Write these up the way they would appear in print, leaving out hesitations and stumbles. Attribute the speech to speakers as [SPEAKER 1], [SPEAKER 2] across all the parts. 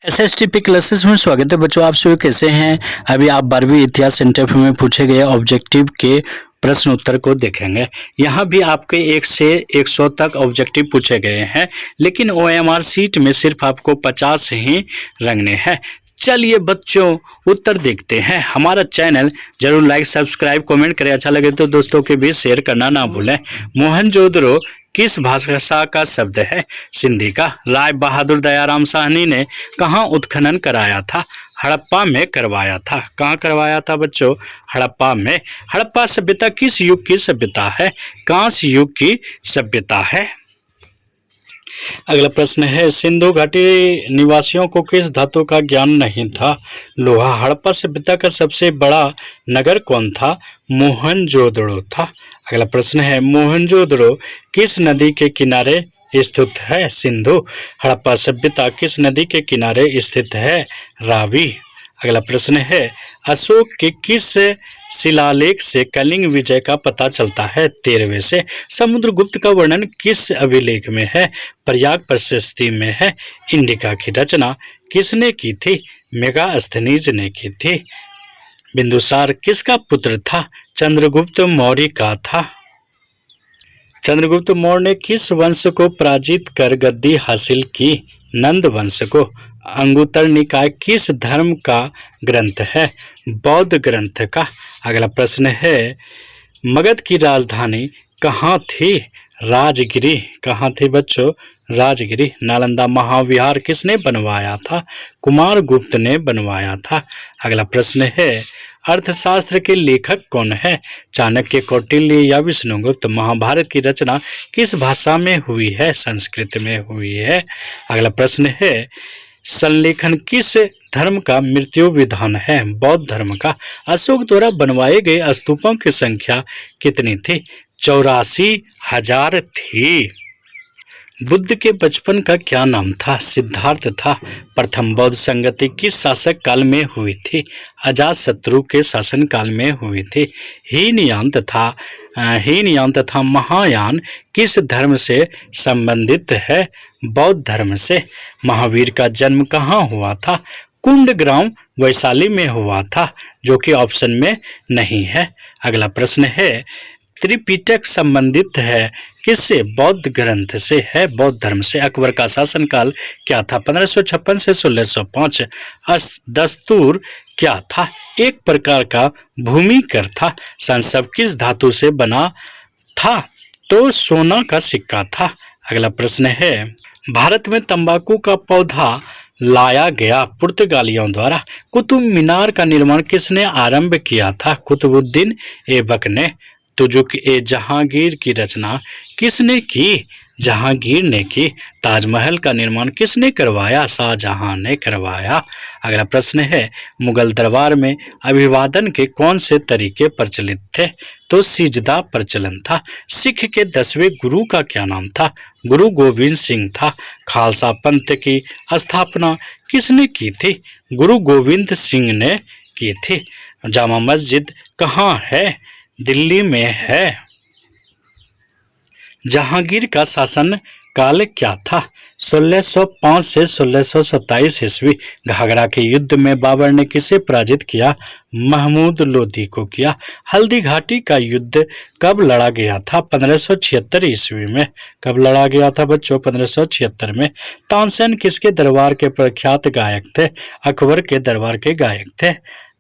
[SPEAKER 1] एसएसटीपी classes में स्वागत है बच्चों। आप सभी कैसे हैं? अभी आप 12वीं इतिहास इंटरव्यू में पूछे गए ऑब्जेक्टिव के प्रश्न उत्तर को देखेंगे। यहाँ भी आपके 1 से 100 तक ऑब्जेक्टिव पूछे गए हैं, लेकिन ओएमआर सीट में सिर्फ आपको 50 ही रंगने हैं। चलिए बच्चों उत्तर देखते हैं। हमारा चैनल जरूर लाइक, सब्सक्राइब, कमेंट करें। अच्छा लगे तो दोस्तों के बीच शेयर करना ना भूलें। मोहनजोदड़ो किस भाषा का शब्द है? सिंधी का। राय बहादुर दयाराम साहनी ने कहाँ उत्खनन कराया था? हड़प्पा में करवाया था। कहाँ करवाया था बच्चों? हड़प्पा में। हड़प्पा सभ्यता किस युग की सभ्यता है? कांस्य युग की सभ्यता है। अगला प्रश्न है, सिंधु घाटी निवासियों को किस धातु का ज्ञान नहीं था? लोहा। हड़प्पा सभ्यता का सबसे बड़ा नगर कौन था? मोहनजोदड़ो था। अगला प्रश्न है, मोहनजोदड़ो किस नदी के किनारे स्थित है? सिंधु। हड़प्पा सभ्यता किस नदी के किनारे स्थित है? रावी। अगला प्रश्न है, अशोक के किस शिलालेख से कलिंग विजय का पता चलता है? 13वें से। समुद्रगुप्त का वर्णन किस अभिलेख में है? प्रयाग प्रशस्ति में है। इंडिका की रचना किसने की थी? मेगास्थनीज ने की थी। बिंदुसार किसका पुत्र था? चंद्रगुप्त मौर्य का था। चंद्रगुप्त मौर्य ने किस वंश को पराजित कर गद्दी हासिल की? नंद वंश को। अंगुत्तर निकाय किस धर्म का ग्रंथ है? बौद्ध ग्रंथ का। अगला प्रश्न है, मगध की राजधानी कहाँ थी? राजगिरी। कहाँ थी बच्चों? राजगिरी। नालंदा महाविहार किसने बनवाया था? कुमारगुप्त ने बनवाया था। अगला प्रश्न है, अर्थशास्त्र के लेखक कौन है? चाणक्य, कौटिल्य या विष्णुगुप्त? महाभारत की रचना किस भाषा में हुई है? संस्कृत में हुई है। अगला प्रश्न है, संलेखन किस धर्म का मृत्यु विधान है? बौद्ध धर्म का। अशोक द्वारा बनवाए गए स्तूपों की संख्या कितनी थी? 84,000 थी। बुद्ध के बचपन का क्या नाम था? सिद्धार्थ था। प्रथम बौद्ध संगति किस शासक काल में हुई थी? अजातशत्रु के शासन काल में हुई थी। हीनयान तथा महायान किस धर्म से संबंधित है? बौद्ध धर्म से। महावीर का जन्म कहाँ हुआ था? कुंडग्राम वैशाली में हुआ था, जो कि ऑप्शन में नहीं है। अगला प्रश्न है, त्रिपिटक संबंधित है किससे? बौद्ध ग्रंथ से है, बौद्ध धर्म से। अकबर का शासनकाल क्या था? 1556 से 1605। दस्तूर क्या था? एक प्रकार का भूमिकर था। संसव किस धातु से बना था? तो सोना का सिक्का था। अगला प्रश्न है, भारत में तंबाकू का पौधा लाया गया पुर्तगालियों द्वारा। कुतुब मीनार का निर्माण किसने आरंभ किया था? कुतुबुद्दीन ऐबक ने। तुजुक ए जहांगीर की रचना किसने की? जहांगीर ने की। ताजमहल का निर्माण किसने करवाया? शाहजहां ने करवाया। अगला प्रश्न है, मुगल दरबार में अभिवादन के कौन से तरीके प्रचलित थे? तो सिजदा प्रचलन था। सिख के 10वें गुरु का क्या नाम था? गुरु गोविंद सिंह था। खालसा पंथ की स्थापना किसने की थी? गुरु गोविंद सिंह ने की थी। जामा मस्जिद कहाँ है? दिल्ली में है। जहांगीर का शासन काल क्या था? 1605 से 1627 ईस्वी। घाघरा के युद्ध में बाबर ने किसे पराजित किया? महमूद लोधी को किया। हल्दी घाटी का युद्ध कब लड़ा गया था? 1576 ईस्वी में। कब लड़ा गया था बच्चों? 1576 में। तानसेन किसके दरबार के प्रख्यात गायक थे? अकबर के दरबार के गायक थे।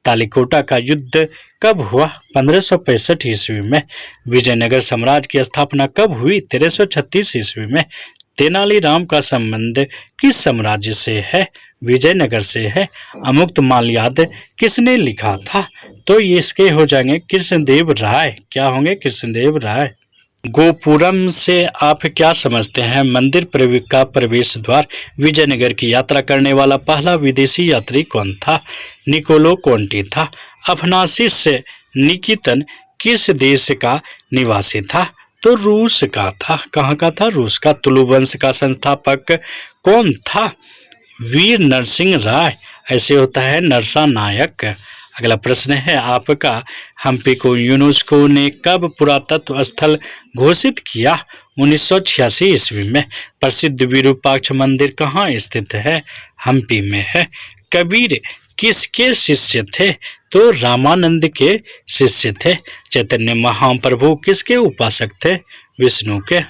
[SPEAKER 1] तालिकोटा का युद्ध कब हुआ? 1565 ईस्वी में। विजयनगर साम्राज्य की स्थापना कब हुई? 1336 ईस्वी में। तेनालीराम का संबंध किस साम्राज्य से है? विजयनगर से है। अमुक्त माल्याद किसने लिखा था? तो ये इसके हो जाएंगे कृष्णदेव राय। क्या होंगे? कृष्णदेव राय। गोपुरम से आप क्या समझते हैं? मंदिर का प्रवेश द्वार। विजयनगर की यात्रा करने वाला पहला विदेशी यात्री कौन था? निकोलो कोंटी था। अफनासिस निकितन किस देश का निवासी था? तो रूस का था। कहाँ का था? रूस का। तुलु वंश का संस्थापक कौन था? वीर नरसिंह राय। ऐसे होता है नरसा नायक। अगला प्रश्न है आपका, हम्पी को यूनेस्को ने कब पुरातत्व स्थल घोषित किया? 1986 ईस्वी में। प्रसिद्ध विरूपाक्ष मंदिर कहाँ स्थित है? हम्पी में है। कबीर किसके शिष्य थे? तो रामानंद के शिष्य थे। चैतन्य महाप्रभु किसके उपासक थे? विष्णु के।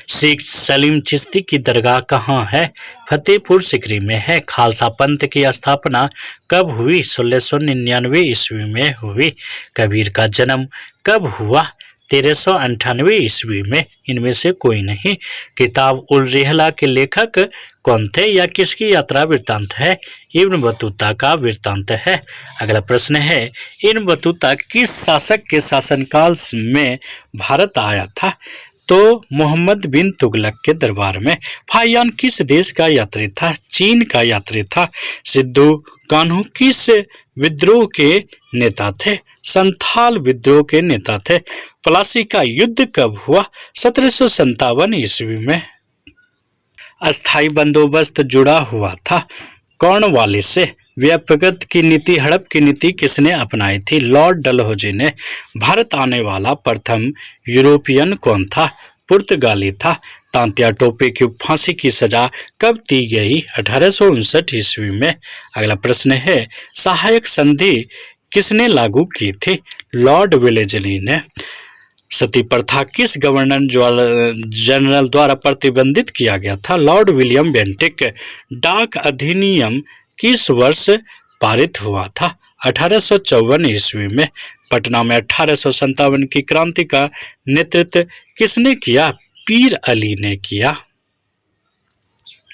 [SPEAKER 1] शेख सलीम चिश्ती की दरगाह कहाँ है? फतेहपुर सिकरी में है। खालसा पंथ की स्थापना कब हुई? 1699 ईस्वी में हुई। कबीर का जन्म कब हुआ? 1398 ईस्वी में। इनमें से कोई नहीं। किताब उल रिहला के लेखक कौन थे या किसकी यात्रा वृत्तांत है? इब्न बतूता का वृत्तांत है। अगला प्रश्न है, इब्न बतूता किस शासक के शासनकाल में भारत आया था? तो मोहम्मद बिन तुगलक के दरबार में। फाहियान किस देश का यात्री था? चीन का यात्री था। सिद्धू कान्हू किस विद्रोह के नेता थे? संथाल विद्रोह के नेता थे। प्लासी का युद्ध कब हुआ? 1757 ईस्वी में। अस्थाई बंदोबस्त जुड़ा हुआ था कॉर्नवालिस से। व्यापकता की नीति, हड़प की नीति किसने अपनाई थी? लॉर्ड डलहौजी ने। भारत आने वाला प्रथम यूरोपियन कौन था? पुर्तगाली था। तांत्या टोपे की फांसी की सजा कब दी गई? 1859 ईस्वी में। अगला प्रश्न है, सहायक संधि किसने लागू की थी? लॉर्ड वेलेस्ली ने। सती प्रथा किस गवर्नर जनरल द्वारा प्रतिबंधित किया गया था? Lord William Bentinck. डाक अधिनियम किस वर्ष पारित हुआ था? 1854 ईस्वी में। पटना में 1857 की क्रांति का नेतृत्व किसने किया? पीर अली ने किया।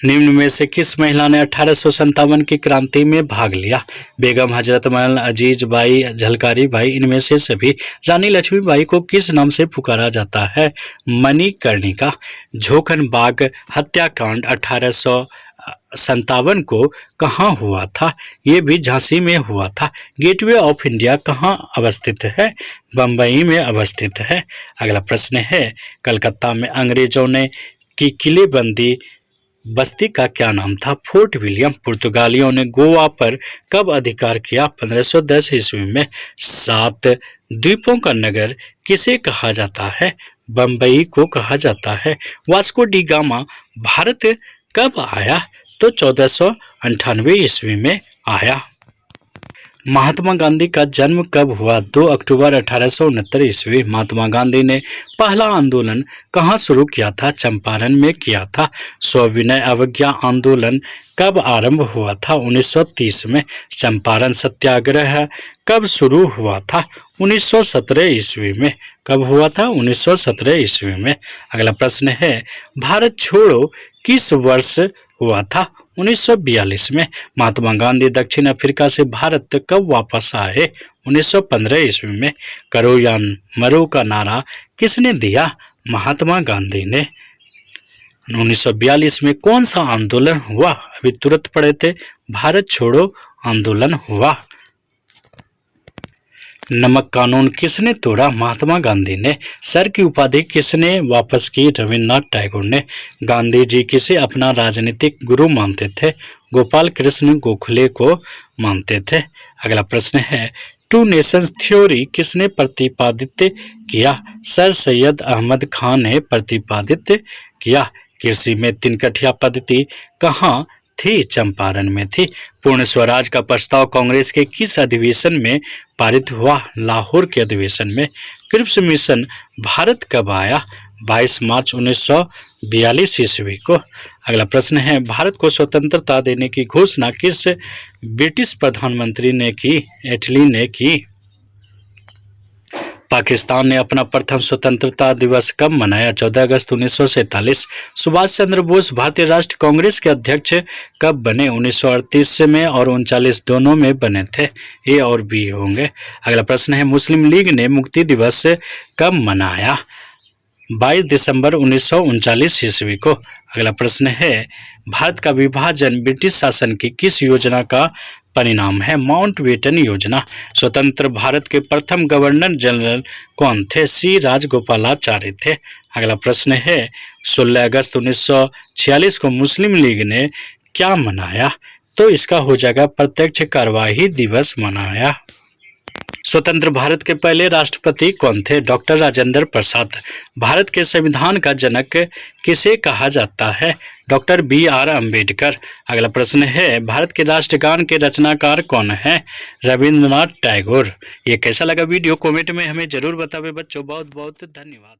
[SPEAKER 1] निम्न में से किस महिला ने 1857 की क्रांति में भाग लिया? बेगम हजरत महल, अजीज बाई, झलकारी बाई। इनमें से सभी। रानी लक्ष्मीबाई को किस नाम से पुकारा जाता है? मणिकर्णिका। झोखनबाग हत्याकांड 1857 को कहाँ हुआ था? ये भी झांसी में हुआ था। गेटवे ऑफ इंडिया कहाँ अवस्थित है? बम्बई में अवस्थित है। अगला प्रश्न है, कलकत्ता में अंग्रेजों ने की किलेबंदी बस्ती का क्या नाम था? Fort William. पुर्तगालियों ने गोवा पर कब अधिकार किया? 1510 ईस्वी में। 7 द्वीपों का नगर किसे कहा जाता है? बम्बई को कहा जाता है। वास्को डी गामा भारत कब आया? तो 1498 ईस्वी में आया। महात्मा गांधी का जन्म कब हुआ? 2 अक्टूबर 1869 ईस्वी। महात्मा गांधी ने पहला आंदोलन कहाँ शुरू किया था? चंपारण में किया था। सविनय अवज्ञा आंदोलन कब आरंभ हुआ था? 1930 में। चंपारण सत्याग्रह कब शुरू हुआ था? 1917 ईस्वी में। कब हुआ था? 1917 ईस्वी में। अगला प्रश्न है, भारत छोड़ो किस वर्ष हुआ था? 1942 में। महात्मा गांधी दक्षिण अफ्रीका से भारत कब वापस आए? 1915 ईस्वी में। करो या मरो का नारा किसने दिया? महात्मा गांधी ने। 1942 में कौन सा आंदोलन हुआ? अभी तुरंत पढ़े थे, भारत छोड़ो आंदोलन हुआ। नमक कानून किसने तोड़ा? महात्मा गांधी ने। सर की उपाधि किसने वापस की? रविन्द्रनाथ टैगोर ने। गांधी जी किसे अपना राजनीतिक गुरु मानते थे? गोपाल कृष्ण गोखले को मानते थे। अगला प्रश्न है, टू नेशंस थ्योरी किसने प्रतिपादित किया? सर सैयद अहमद खान ने प्रतिपादित किया। कृषि में 3 कठिया पद्धति कहाँ थी? चंपारण में थी। पूर्ण स्वराज का प्रस्ताव कांग्रेस के किस अधिवेशन में पारित हुआ? लाहौर के अधिवेशन में। क्रिप्स मिशन भारत कब आया? 22 मार्च 1942 ईस्वी को। अगला प्रश्न है, भारत को स्वतंत्रता देने की घोषणा किस ब्रिटिश प्रधानमंत्री ने की? एटली ने की। पाकिस्तान ने अपना प्रथम स्वतंत्रता दिवस कब मनाया? 14 अगस्त 1947। सुभाष चंद्र बोस भारतीय राष्ट्रीय कांग्रेस के अध्यक्ष कब बने? 1938 में और 39 दोनों में बने थे। ए और बी होंगे। अगला प्रश्न है, मुस्लिम लीग ने मुक्ति दिवस कब मनाया? 22 दिसंबर 1939 ईस्वी को। अगला प्रश्न है, भारत का विभाजन ब्रिटिश शासन की किस योजना का परिणाम है? माउंटबेटन योजना। स्वतंत्र भारत के प्रथम गवर्नर जनरल कौन थे? सी राजगोपालाचारी थे। अगला प्रश्न है, 16 अगस्त 1946 को मुस्लिम लीग ने क्या मनाया? तो इसका हो जाएगा प्रत्यक्ष कार्यवाही दिवस मनाया। स्वतंत्र भारत के पहले राष्ट्रपति कौन थे? डॉक्टर राजेंद्र प्रसाद। भारत के संविधान का जनक किसे कहा जाता है? Doctor BR Ambedkar. अगला प्रश्न है, भारत के राष्ट्रगान के रचनाकार कौन है? रविंद्रनाथ टैगोर। ये कैसा लगा वीडियो कमेंट में हमें जरूर बतावे बच्चों। बहुत बहुत धन्यवाद।